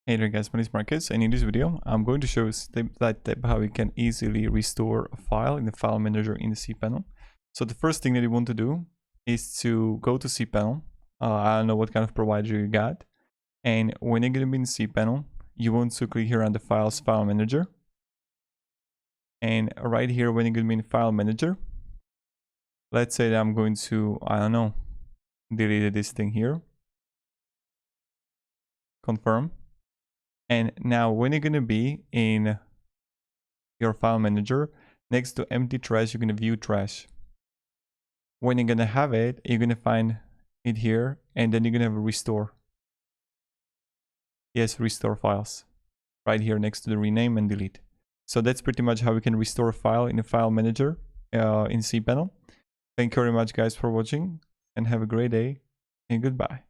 Hey there guys, my name is Marcus, and in this video I'm going to show you step by step how we can easily restore a file in the file manager in the cPanel. So the first thing that you want to do is to go to cPanel. I don't know what kind of provider you got, and when you're going to be in cPanel, you want to click here on the files file manager, and right here when you're going to be in file manager, let's say that I'm going to, I don't know, delete this thing here, confirm. And now when you're going to be in your file manager, next to empty trash, you're going to view trash. When you're going to have it, you're going to find it here, and then you're going to have a restore. Yes, restore files. Right here next to the rename and delete. So that's pretty much how we can restore a file in a file manager in cPanel. Thank you very much guys for watching, and have a great day, and goodbye.